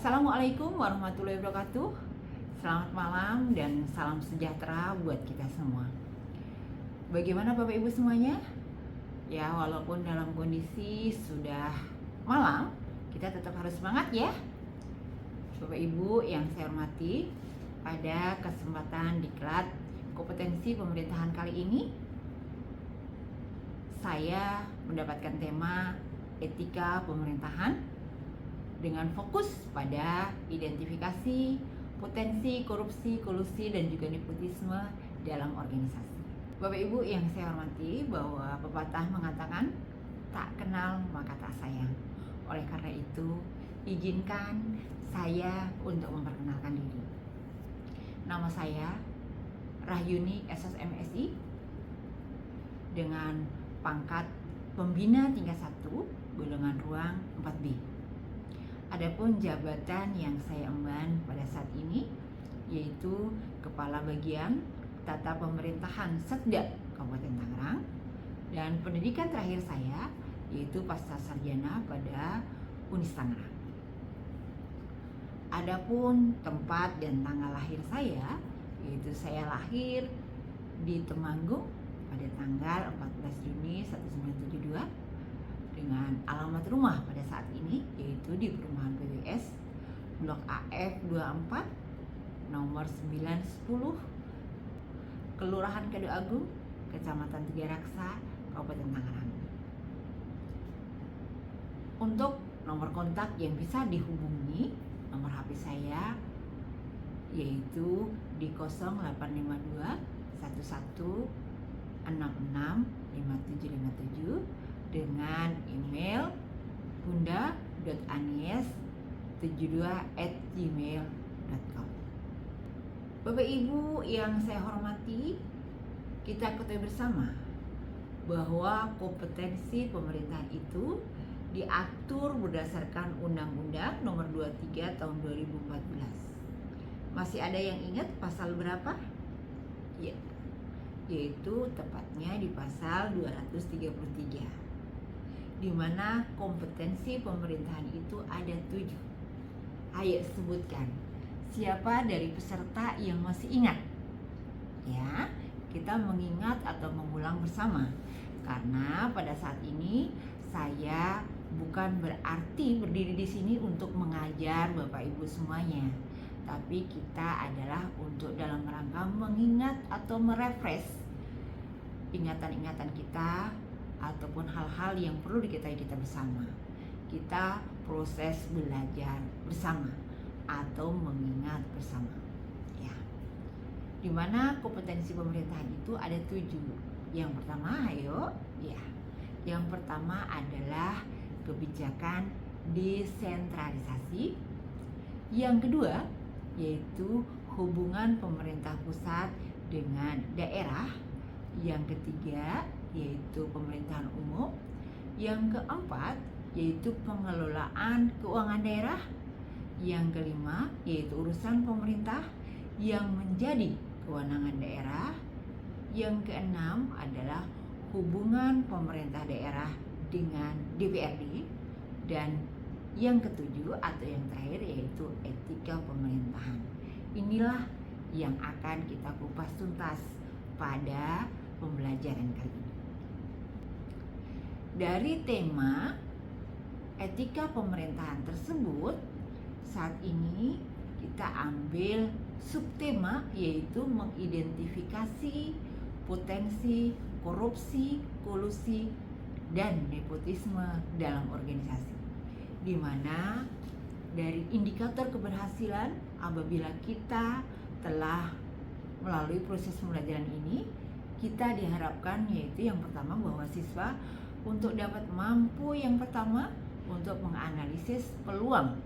Assalamualaikum warahmatullahi wabarakatuh. Selamat malam dan salam sejahtera buat kita semua. Bagaimana Bapak Ibu semuanya? Ya, walaupun dalam kondisi sudah malam, kita tetap harus semangat ya. Bapak Ibu yang saya hormati, pada kesempatan diklat kompetensi pemerintahan kali ini, saya mendapatkan tema etika pemerintahan dengan fokus pada identifikasi potensi korupsi, kolusi, dan juga nepotisme dalam organisasi. Bapak Ibu yang saya hormati, bahwa pepatah mengatakan tak kenal maka tak sayang. Oleh karena itu, izinkan saya untuk memperkenalkan diri. Nama saya Rahyuni SSMSI dengan pangkat Pembina tingkat 1 golongan ruang 4B. Adapun jabatan yang saya emban pada saat ini yaitu Kepala Bagian Tata Pemerintahan Setda Kabupaten Tangerang, dan pendidikan terakhir saya yaitu Pasca Sarjana pada Unis Tangerang. Adapun tempat dan tanggal lahir saya yaitu saya lahir di Temanggung pada tanggal 14 Juni 1972 dengan alamat rumah pada saat ini yaitu di perumahan PWS Blok AF 24 nomor 910 Kelurahan Kadu Agung, Kecamatan Tiga Raksa, Kabupaten Tangerang. Untuk nomor kontak yang bisa dihubungi, nomor HP saya yaitu di 0852 11 66 5757 dengan email bunda.anies72@gmail.com. Bapak Ibu yang saya hormati, kita ketahui bersama bahwa kompetensi pemerintahan itu diatur berdasarkan Undang-Undang Nomor 23 Tahun 2014. Masih ada yang ingat pasal berapa? Ya, yaitu tepatnya di pasal 233, di mana kompetensi pemerintahan itu ada 7. Ayo sebutkan, siapa dari peserta yang masih ingat? Ya, kita mengingat atau mengulang bersama. Karena pada saat ini saya bukan berarti berdiri di sini untuk mengajar Bapak Ibu semuanya, tapi kita adalah untuk dalam rangka mengingat atau merefresh ingatan-ingatan kita ataupun hal-hal yang perlu diketahui kita bersama. Kita proses belajar bersama atau mengingat bersama. Ya. Dimana kompetensi pemerintahan itu ada 7. Yang pertama, ayo, ya. Yang pertama adalah kebijakan desentralisasi. Yang kedua yaitu hubungan pemerintah pusat dengan daerah. Yang ketiga yaitu pemerintahan umum. Yang keempat yaitu pengelolaan keuangan daerah. Yang kelima yaitu urusan pemerintah yang menjadi kewenangan daerah. Yang keenam adalah hubungan pemerintah daerah dengan DPRD. Dan yang ketujuh atau yang terakhir yaitu etika pemerintahan. Inilah yang akan kita kupas tuntas pada pembelajaran kali ini. Dari tema etika pemerintahan tersebut, saat ini kita ambil subtema yaitu mengidentifikasi potensi korupsi, kolusi, dan nepotisme dalam organisasi. Di mana dari indikator keberhasilan apabila kita telah melalui proses pembelajaran ini, kita diharapkan yaitu yang pertama bahwa siswa untuk dapat mampu yang pertama untuk menganalisis peluang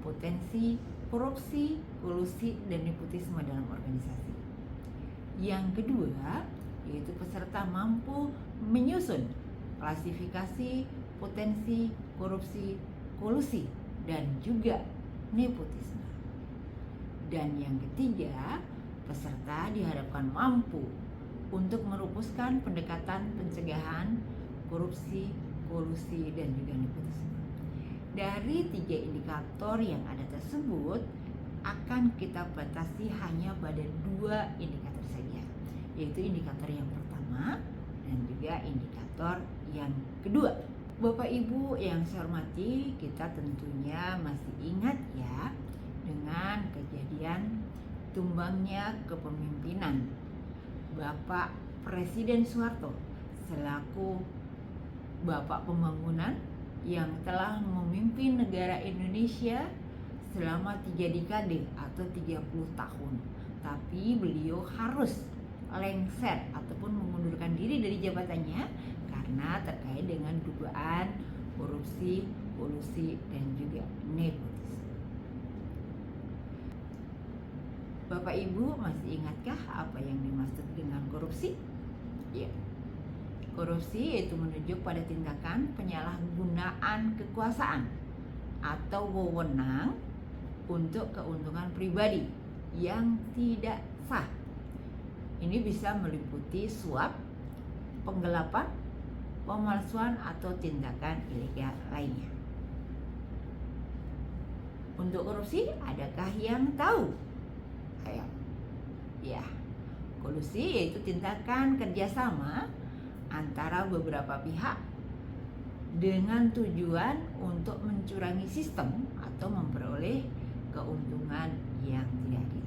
potensi korupsi, kolusi, dan nepotisme dalam organisasi. Yang kedua yaitu peserta mampu menyusun klasifikasi potensi korupsi, kolusi, dan juga nepotisme. Dan yang ketiga, peserta diharapkan mampu untuk merumuskan pendekatan pencegahan korupsi, kolusi, dan juga nepotisme. Dari 3 indikator yang ada tersebut, akan kita batasi hanya pada 2 indikator saja, yaitu indikator yang pertama dan juga indikator yang kedua. Bapak Ibu yang saya hormati, kita tentunya masih ingat ya dengan kejadian tumbangnya kepemimpinan Bapak Presiden Soeharto selaku Bapak Pembangunan yang telah memimpin negara Indonesia selama 3 dekade atau 30 tahun. Tapi beliau harus lengser ataupun mengundurkan diri dari jabatannya karena terkait dengan dugaan korupsi, kolusi, dan juga nepotisme. Bapak Ibu masih ingatkah apa yang dimaksud dengan korupsi? Ya. Korupsi yaitu menunjuk pada tindakan penyalahgunaan kekuasaan atau wewenang untuk keuntungan pribadi yang tidak sah. Ini bisa meliputi suap, penggelapan, pemalsuan atau tindakan ilegal lainnya. Untuk korupsi, adakah yang tahu? Ayo. Ya, kolusi yaitu tindakan kerjasama antara beberapa pihak dengan tujuan untuk mencurangi sistem atau memperoleh keuntungan yang tidak adil.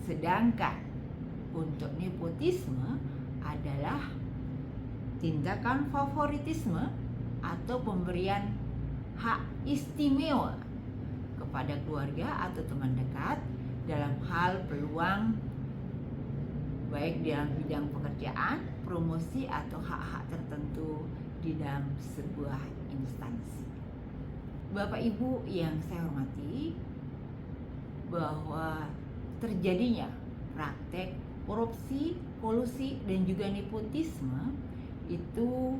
Sedangkan untuk nepotisme adalah tindakan favoritisme atau pemberian hak istimewa kepada keluarga atau teman dekat dalam hal peluang baik dalam bidang pekerjaan, promosi atau hak-hak tertentu di dalam sebuah instansi. Bapak Ibu yang saya hormati, bahwa terjadinya praktek korupsi, kolusi, dan juga nepotisme itu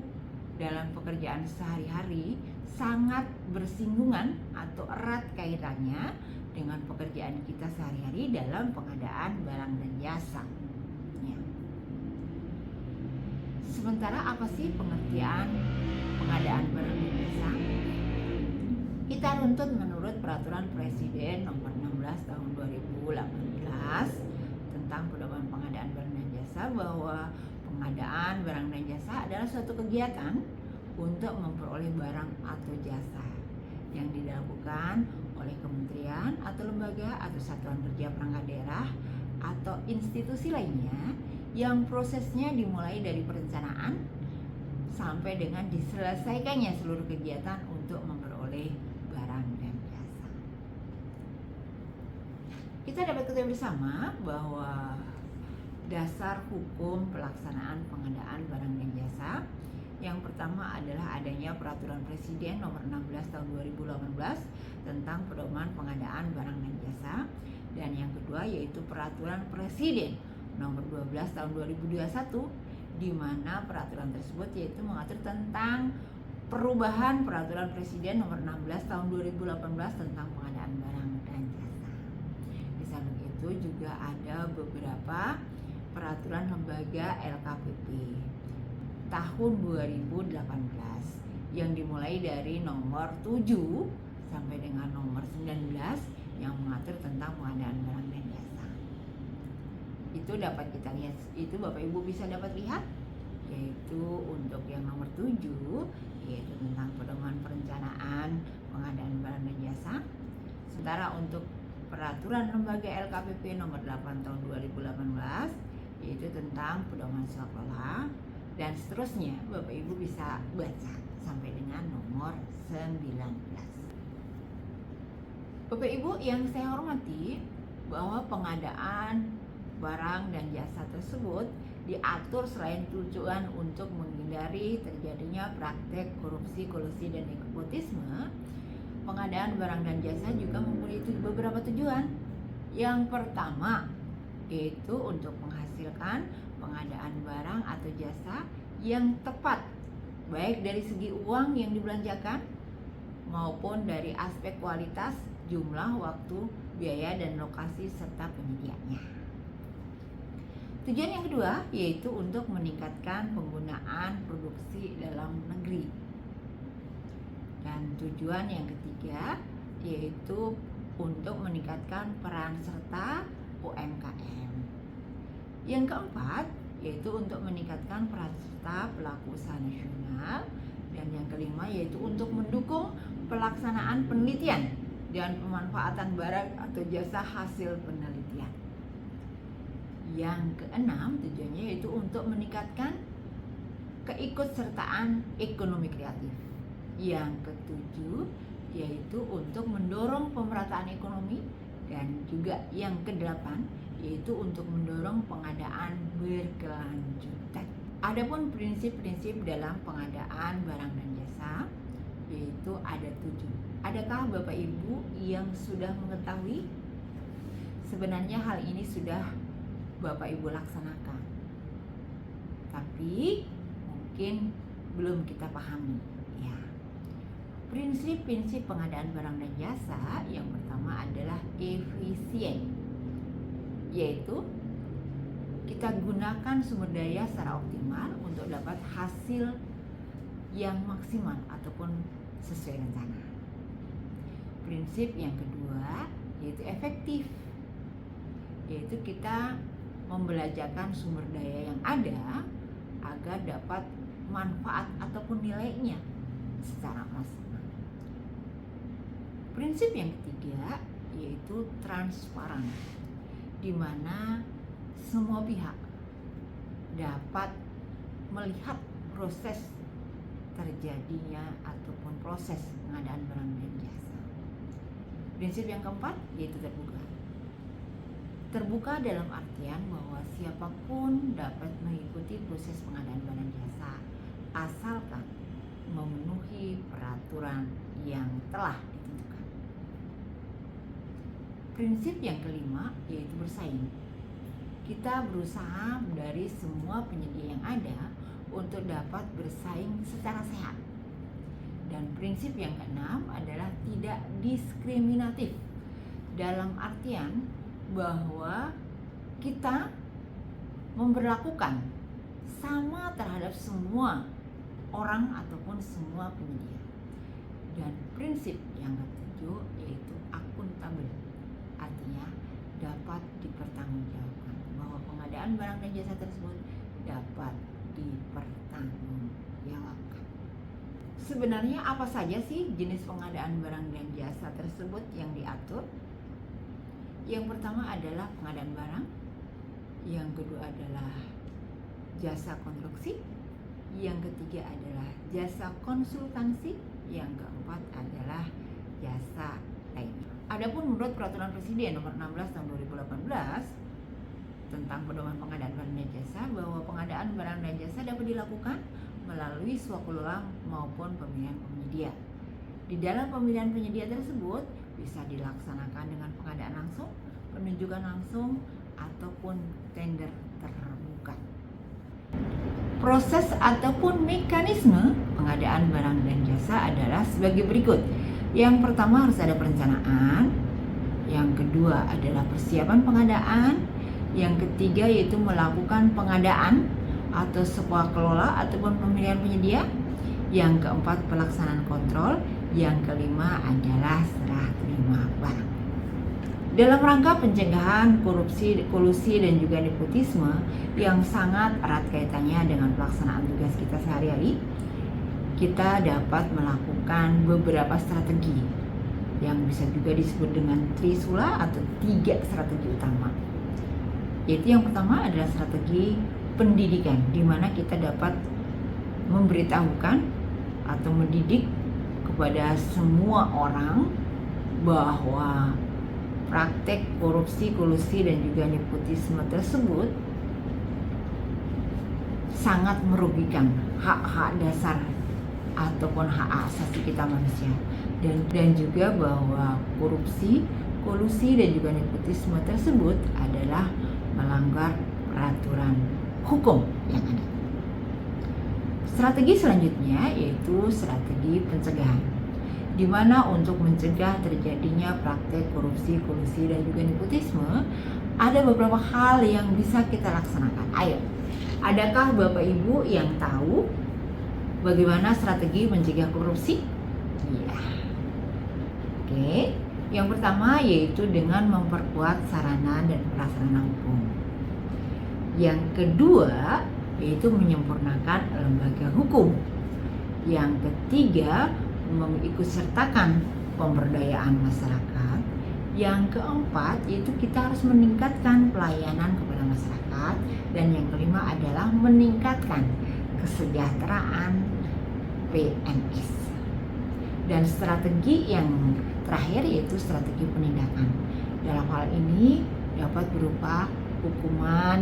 dalam pekerjaan sehari-hari sangat bersinggungan atau erat kaitannya dengan pekerjaan kita sehari-hari dalam pengadaan barang dan jasa. Ya. Sementara apa sih pengertian pengadaan barang dan jasa? Kita runtut menurut Peraturan Presiden Nomor 16 Tahun 2018 tentang pedoman pengadaan barang dan jasa, bahwa pengadaan barang dan jasa adalah suatu kegiatan untuk memperoleh barang atau jasa yang dilakukan oleh kementerian atau lembaga atau satuan kerja perangkat daerah atau institusi lainnya yang prosesnya dimulai dari perencanaan sampai dengan diselesaikannya seluruh kegiatan untuk memperoleh barang dan jasa. Kita dapat ketahui bersama bahwa dasar hukum pelaksanaan pengadaan barang dan jasa yang pertama adalah adanya Peraturan Presiden Nomor 16 Tahun 2018 tentang pedoman pengadaan barang dan jasa, dan yang kedua yaitu Peraturan Presiden Nomor 12 Tahun 2021, di mana peraturan tersebut yaitu mengatur tentang perubahan Peraturan Presiden Nomor 16 Tahun 2018 tentang pengadaan barang dan jasa. Di samping itu juga ada beberapa peraturan lembaga LKPP tahun 2018 yang dimulai dari nomor 7 sampai dengan nomor 19 yang mengatur tentang pengadaan barang dan jasa. Itu dapat kita lihat, itu Bapak Ibu bisa dapat lihat, yaitu untuk yang nomor 7 yaitu tentang pedoman perencanaan pengadaan barang dan jasa. Sementara untuk peraturan lembaga LKPP nomor 8 tahun 2018 yaitu tentang pedoman swaklola, dan seterusnya Bapak Ibu bisa baca sampai dengan nomor 19. Bapak Ibu yang saya hormati, bahwa pengadaan barang dan jasa tersebut diatur selain tujuan untuk menghindari terjadinya praktek korupsi, kolusi, dan nepotisme, pengadaan barang dan jasa juga mempunyai beberapa tujuan. Yang pertama yaitu untuk menghasilkan pengadaan barang atau jasa yang tepat, baik dari segi uang yang dibelanjakan maupun dari aspek kualitas, jumlah, waktu, biaya, dan lokasi serta penyediaannya. Tujuan yang kedua yaitu untuk meningkatkan penggunaan produksi dalam negeri. Dan tujuan yang ketiga yaitu untuk meningkatkan peran serta UMKM. Yang keempat yaitu untuk meningkatkan peran serta pelaku usaha nasional. Dan yang kelima yaitu untuk mendukung pelaksanaan penelitian dan pemanfaatan barang atau jasa hasil penelitian. Yang keenam tujuannya yaitu untuk meningkatkan keikutsertaan ekonomi kreatif. Yang ketujuh yaitu untuk mendorong pemerataan ekonomi. Dan juga yang kedelapan yaitu untuk mendorong pengadaan berkelanjutan. Adapun prinsip-prinsip dalam pengadaan barang dan jasa yaitu ada 7. Adakah Bapak Ibu yang sudah mengetahui? Sebenarnya hal ini sudah Bapak Ibu laksanakan, tapi mungkin belum kita pahami. Ya. Prinsip-prinsip pengadaan barang dan jasa yang pertama adalah efisien, yaitu kita gunakan sumber daya secara optimal untuk dapat hasil yang maksimal ataupun sesuai rencana. Prinsip yang kedua yaitu efektif, yaitu kita membelajarkan sumber daya yang ada agar dapat manfaat ataupun nilainya secara maksimal. Prinsip yang ketiga yaitu transparan, di mana semua pihak dapat melihat proses terjadinya ataupun proses pengadaan barang dan jasa. Prinsip yang keempat yaitu terbuka. Terbuka dalam artian bahwa siapapun dapat mengikuti proses pengadaan barang jasa asalkan memenuhi peraturan yang telah ditentukan. Prinsip yang kelima yaitu bersaing. Kita berusaha dari semua penyedia yang ada untuk dapat bersaing secara sehat. Dan prinsip yang keenam adalah tidak diskriminatif, dalam artian bahwa kita memberlakukan sama terhadap semua orang ataupun semua penyedia. Dan prinsip yang ketujuh yaitu akuntabel, artinya dapat dipertanggungjawabkan, bahwa pengadaan barang dan jasa tersebut dapat dipertanggungjawabkan. Sebenarnya apa saja sih jenis pengadaan barang dan jasa tersebut yang diatur? Yang pertama adalah pengadaan barang, yang kedua adalah jasa konstruksi, yang ketiga adalah jasa konsultansi, yang keempat adalah jasa lainnya. Adapun menurut Peraturan Presiden Nomor 16 Tahun 2018 tentang pedoman pengadaan barang dan jasa, bahwa pengadaan barang dan jasa dapat dilakukan melalui swakelola maupun pemilihan penyedia. Di dalam pemilihan penyedia tersebut bisa dilaksanakan dengan pengadaan langsung, penunjukan langsung, ataupun tender terbuka. Proses ataupun mekanisme pengadaan barang dan jasa adalah sebagai berikut. Yang pertama harus ada perencanaan, yang kedua adalah persiapan pengadaan, yang ketiga yaitu melakukan pengadaan atau swakelola ataupun pemilihan penyedia, yang keempat pelaksanaan kontrol, yang kelima adalah serah terima barang. Dalam rangka pencegahan korupsi, kolusi, dan juga nepotisme yang sangat erat kaitannya dengan pelaksanaan tugas kita sehari-hari, kita dapat melakukan beberapa strategi yang bisa juga disebut dengan trisula atau 3 strategi utama. Yaitu yang pertama adalah strategi pendidikan, di mana kita dapat memberitahukan atau mendidik kepada semua orang bahwa praktek korupsi, kolusi, dan juga nepotisme tersebut sangat merugikan hak-hak dasar ataupun hak asasi kita manusia, dan juga bahwa korupsi, kolusi, dan juga nepotisme tersebut adalah melanggar peraturan hukum yang ada. Strategi selanjutnya yaitu strategi pencegahan, di mana untuk mencegah terjadinya praktek korupsi, kolusi, dan juga nepotisme ada beberapa hal yang bisa kita laksanakan. Ayo, adakah Bapak Ibu yang tahu bagaimana strategi mencegah korupsi? Iya. Oke, yang pertama yaitu dengan memperkuat sarana dan prasarana hukum. Yang kedua yaitu menyempurnakan lembaga hukum. Yang ketiga, mengikutsertakan pemberdayaan masyarakat. Yang keempat yaitu kita harus meningkatkan pelayanan kepada masyarakat. Dan yang kelima adalah meningkatkan kesejahteraan PNS. Dan strategi yang terakhir yaitu strategi penindakan. Dalam hal ini dapat berupa hukuman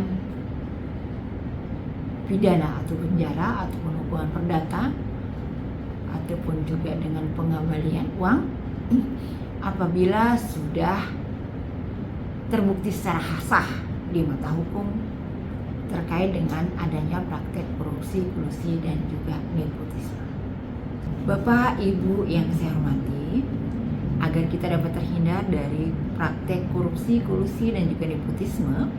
pidana atau penjara ataupun hukuman perdata ataupun juga dengan pengembalian uang apabila sudah terbukti secara sah di mata hukum terkait dengan adanya praktek korupsi, kolusi dan juga nepotisme. Bapak, Ibu yang saya hormati, agar kita dapat terhindar dari praktek korupsi, kolusi dan juga nepotisme,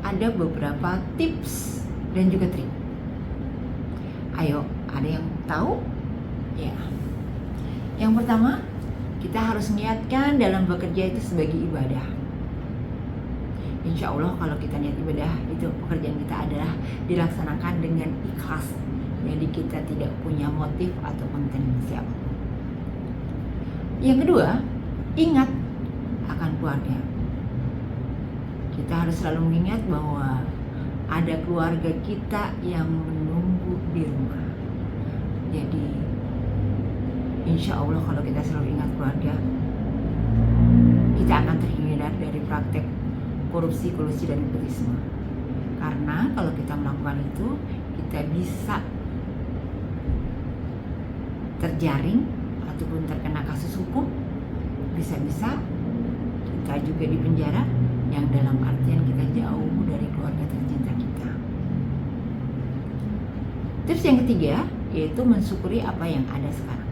ada beberapa tips dan juga trik. Ayo, ada yang tahu? Ya. Yang pertama, kita harus niatkan dalam bekerja itu sebagai ibadah. Insya Allah kalau kita niat ibadah, itu pekerjaan kita adalah dilaksanakan dengan ikhlas. Jadi kita tidak punya motif ataupun tendensi apapun. Yang kedua, ingat akan keluarga. Kita harus selalu mengingat bahwa ada keluarga kita yang menunggu di rumah. Jadi insya Allah kalau kita selalu ingat keluarga, kita akan terhindar dari praktek korupsi, kolusi dan nepotisme. Karena kalau kita melakukan itu, kita bisa terjaring ataupun terkena kasus hukum, bisa-bisa kita juga di penjara, yang dalam artian kita jauh dari keluarga tercinta kita. Tips yang ketiga yaitu mensyukuri apa yang ada sekarang.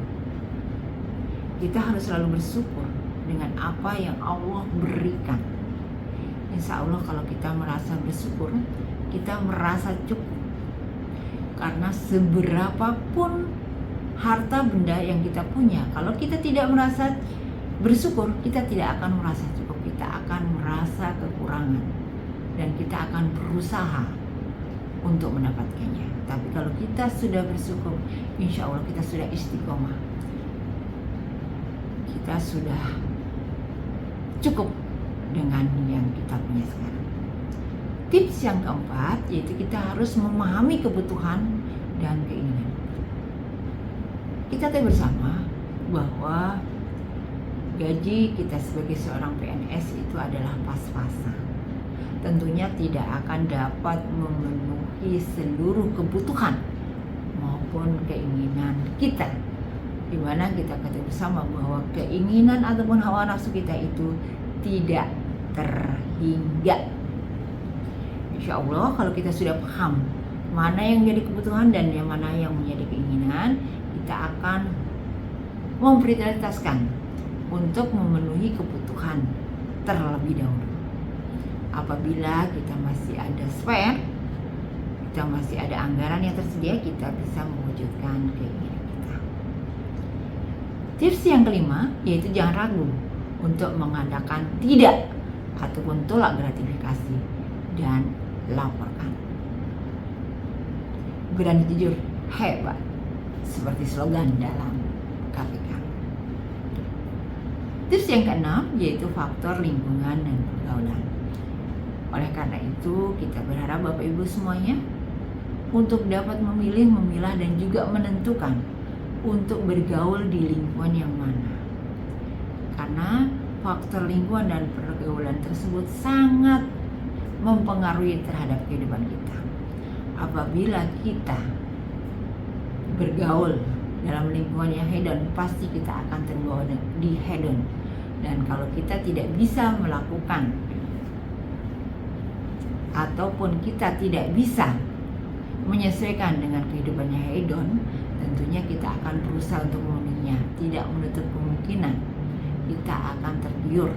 Kita harus selalu bersyukur dengan apa yang Allah berikan. Insya Allah kalau kita merasa bersyukur, kita merasa cukup. Karena seberapapun harta benda yang kita punya, kalau kita tidak merasa bersyukur, kita tidak akan merasa cukup. Kita akan merasa kekurangan dan kita akan berusaha untuk mendapatkannya. Tapi kalau kita sudah bersyukur, insya Allah kita sudah istiqomah. Kita sudah cukup dengan yang kita punya sekarang. Tips yang keempat yaitu kita harus memahami kebutuhan dan keinginan. Kita tahu bersama bahwa gaji kita sebagai seorang PNS itu adalah pas-pasan. Tentunya tidak akan dapat memenuhi seluruh kebutuhan maupun keinginan kita, di mana kita ketahui bersama bahwa keinginan ataupun hawa nafsu kita itu tidak terhingga. Insya Allah kalau kita sudah paham mana yang menjadi kebutuhan dan yang mana yang menjadi keinginan, kita akan memprioritaskan untuk memenuhi kebutuhan terlebih dahulu. Apabila kita masih ada spare, kita masih ada anggaran yang tersedia, kita bisa mewujudkan keinginan kita. Tips yang kelima yaitu jangan ragu untuk mengadakan tidak ataupun tolak gratifikasi dan laporkan. Berani jujur hebat, seperti slogan dalam KPK. Tips yang keenam yaitu faktor lingkungan dan pergaulan. Oleh karena itu kita berharap Bapak Ibu semuanya untuk dapat memilih, memilah dan juga menentukan untuk bergaul di lingkungan yang mana. Karena faktor lingkungan dan pergaulan tersebut sangat mempengaruhi terhadap kehidupan kita. Apabila kita bergaul dalam lingkungan yang hedon, pasti kita akan terbawa di hedon. Dan kalau kita tidak bisa melakukan ataupun kita tidak bisa menyesuaikan dengan kehidupannya hedon, tentunya kita akan berusaha untuk memenuhinya. Tidak menutup kemungkinan kita akan tergiur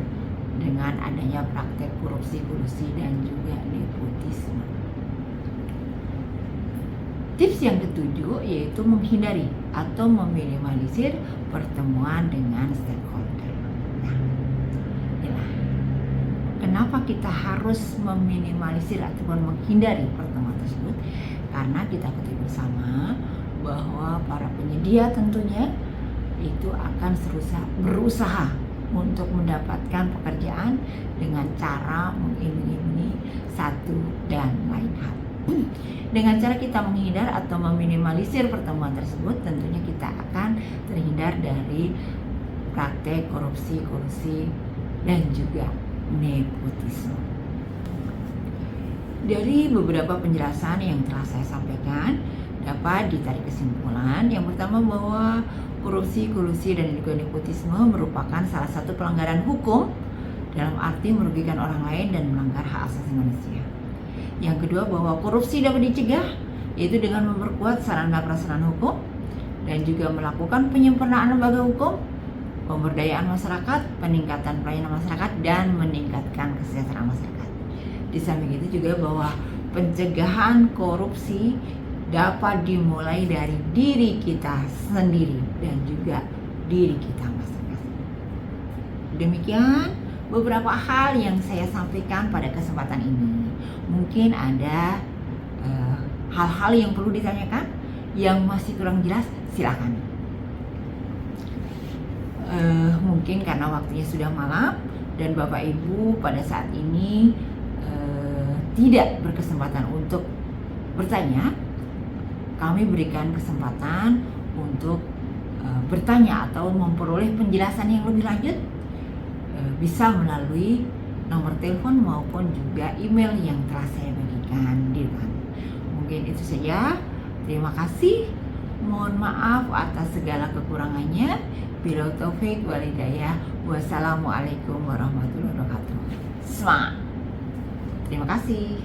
dengan adanya praktek korupsi, kolusi dan juga nepotisme. Tips yang ketujuh yaitu menghindari atau meminimalisir pertemuan dengan stakeholder. Nah, inilah kenapa kita harus meminimalisir ataupun menghindari pertemuan tersebut, karena kita ketahui bersama bahwa para penyedia tentunya itu akan berusaha untuk mendapatkan pekerjaan dengan cara mengiming-imingi satu dan lain hal. Dengan cara kita menghindar atau meminimalisir pertemuan tersebut, tentunya kita akan terhindar dari praktek korupsi, kolusi, dan juga nepotisme. Dari beberapa penjelasan yang telah saya sampaikan, dapat ditarik kesimpulan yang pertama bahwa korupsi, kolusi, dan juga nepotisme merupakan salah satu pelanggaran hukum dalam arti merugikan orang lain dan melanggar hak asasi manusia. Yang kedua bahwa korupsi dapat dicegah yaitu dengan memperkuat sarana prasarana hukum dan juga melakukan penyempurnaan lembaga hukum, pemberdayaan masyarakat, peningkatan pelayanan masyarakat, dan meningkatkan kesejahteraan masyarakat. Di samping itu juga bahwa pencegahan korupsi dapat dimulai dari diri kita sendiri dan juga diri kita masing-masing. Demikian beberapa hal yang saya sampaikan pada kesempatan ini. Mungkin ada hal-hal yang perlu ditanyakan, yang masih kurang jelas, silakan. Mungkin karena waktunya sudah malam dan Bapak Ibu pada saat ini tidak berkesempatan untuk bertanya, kami berikan kesempatan untuk bertanya atau memperoleh penjelasan yang lebih lanjut, bisa melalui nomor telepon maupun juga email yang telah saya bagikan di depan. Mungkin itu saja. Terima kasih. Mohon maaf atas segala kekurangannya. Bila taufik wal hidayah. Wassalamualaikum warahmatullahi wabarakatuh. Semangat. Terima kasih.